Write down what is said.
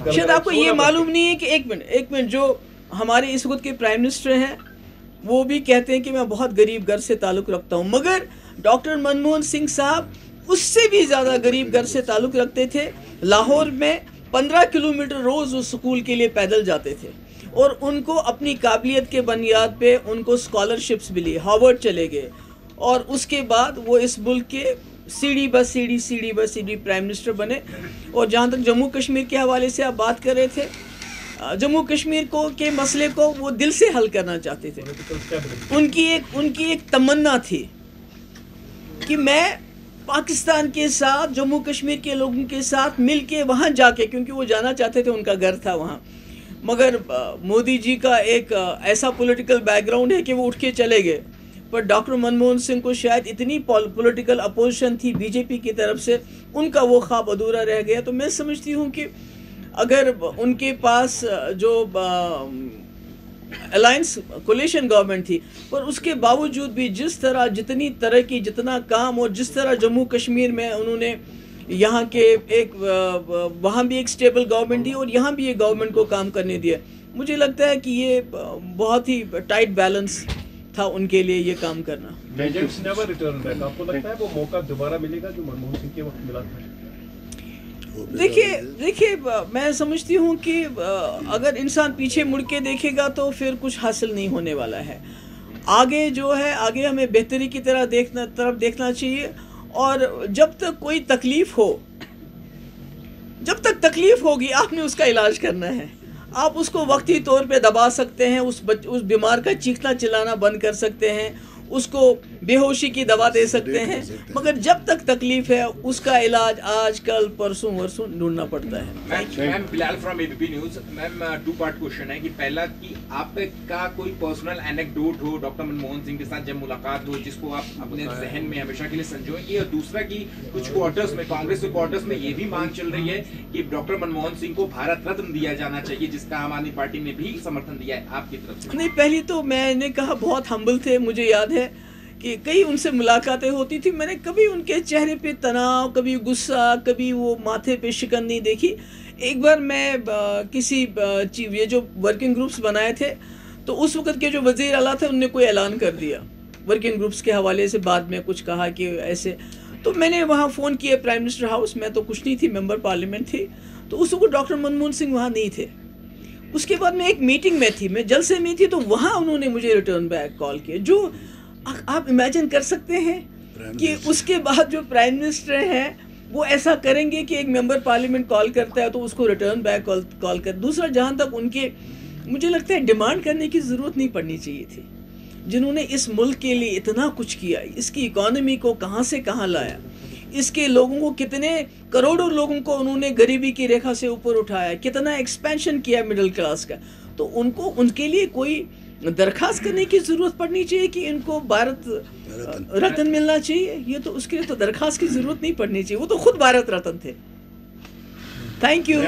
शायद आपको ये मालूम नहीं है कि एक मिनट जो हमारे इस वक्त के प्राइम मिनिस्टर हैं वो भी कहते हैं कि मैं बहुत गरीब घर से ताल्लुक़ रखता हूँ, मगर डॉक्टर मनमोहन सिंह साहब उससे भी ज़्यादा गरीब घर से ताल्लुक़ रखते थे। लाहौर में 15 किलोमीटर रोज़ उस स्कूल के लिए पैदल जाते थे और उनको अपनी काबिलियत के बुनियाद पे उनको स्कॉलरशिप्स मिली, हार्वर्ड चले गए और उसके बाद वो इस मुल्क के सीढ़ी ब सीढ़ी प्राइम मिनिस्टर बने। और जहाँ तक जम्मू कश्मीर के हवाले से आप बात कर रहे थे, जम्मू कश्मीर के मसले को वो दिल से हल करना चाहते थे। उनकी एक तमन्ना थी कि मैं पाकिस्तान के साथ जम्मू कश्मीर के लोगों के साथ मिल के वहाँ जाके, क्योंकि वो जाना चाहते थे, उनका घर था वहाँ, मगर मोदी जी का एक ऐसा पॉलिटिकल बैकग्राउंड है कि वो उठ के चले गए। पर डॉक्टर मनमोहन सिंह को शायद इतनी पॉलिटिकल अपोजिशन थी बीजेपी की तरफ से, उनका वो ख्वाब अधूरा रह गया। तो मैं समझती हूँ कि अगर उनके पास जो अलायंस कोलिशन गवर्नमेंट थी, पर उसके बावजूद भी जिस तरह जितनी तरक्की, जितना काम और जिस तरह जम्मू कश्मीर में उन्होंने यहाँ के वहाँ भी एक स्टेबल गवर्नमेंट दी और यहाँ भी एक गवर्नमेंट को काम करने दिया, मुझे लगता है कि ये बहुत ही टाइट बैलेंस था उनके लिए ये काम करना। आपको लगता है वो मौका दोबारा मिलेगा जो मनमोहन सिंह के वक्त मिला था? देखिए मैं समझती हूँ कि अगर इंसान पीछे मुड़ के देखेगा तो फिर कुछ हासिल नहीं होने वाला है। आगे जो है, आगे हमें बेहतरी की तरफ देखना चाहिए। और जब तक कोई तकलीफ हो, जब तक तकलीफ होगी आपने उसका इलाज करना है। आप उसको वक्ती तौर पे दबा सकते हैं, उस बीमार का चीखना चिल्लाना बंद कर सकते हैं, उसको बेहोशी की दवा दे सकते हैं, मगर जब तक तकलीफ है उसका इलाज आज कल परसों वरसों ढूंढना पड़ता है। Ma'am Bilal from ABP news. Ma'am 2 part question है कि पहला कि आपका कोई पर्सनल एनेक्डोट हो डॉक्टर मनमोहन सिंह के साथ जब मुलाकात हो जिसको आप अपने जहन में हमेशा के लिए संजोएंगे, और दूसरा कि कुछ क्वार्टर्स में, कांग्रेस के क्वार्टर्स में ये भी मांग चल रही है कि डॉक्टर मनमोहन सिंह को भारत रत्न दिया जाना चाहिए, जिसका आम आदमी पार्टी ने भी समर्थन दिया है आपकी तरफ से। नहीं, पहली तो मैंने कहा बहुत हम्बल थे, मुझे याद है कि कई उनसे मुलाकातें होती थी, मैंने कभी उनके चेहरे पे तनाव, कभी गुस्सा, कभी वो माथे पे शिकन नहीं देखी। एक बार मैं किसी ये जो वर्किंग ग्रुप्स बनाए थे तो उस वक्त के जो वज़ीर आला थे उनने कोई ऐलान कर दिया वर्किंग ग्रुप्स के हवाले से, बाद में कुछ कहा कि ऐसे, तो मैंने वहाँ फ़ोन किया प्राइम मिनिस्टर हाउस में, तो कुछ नहीं थी, मेंबर पार्लियामेंट थी, तो उस वक्त डॉक्टर मनमोहन सिंह वहाँ नहीं थे। उसके बाद मैं एक मीटिंग में थी, मैं जलसे में थी, तो वहाँ उन्होंने मुझे रिटर्न बैक कॉल किया। जो आप इमेजिन कर सकते हैं कि उसके बाद जो प्राइम मिनिस्टर हैं वो ऐसा करेंगे कि एक मेंबर पार्लियामेंट कॉल करता है तो उसको रिटर्न बैक कॉल कर। दूसरा, जहाँ तक उनके, मुझे लगता है डिमांड करने की ज़रूरत नहीं पड़नी चाहिए थी। जिन्होंने इस मुल्क के लिए इतना कुछ किया, इसकी इकॉनमी को कहाँ से कहाँ लाया, इसके लोगों को कितने करोड़ों लोगों को उन्होंने गरीबी की रेखा से ऊपर उठाया, कितना एक्सपेंशन किया मिडिल क्लास का, तो उनके लिए कोई दरखास्त करने की ज़रूरत पड़नी चाहिए कि इनको भारत रत्न मिलना चाहिए? ये तो उसके लिए तो दरखास्त की ज़रूरत नहीं पड़नी चाहिए, वो तो खुद भारत रत्न थे। Thank you.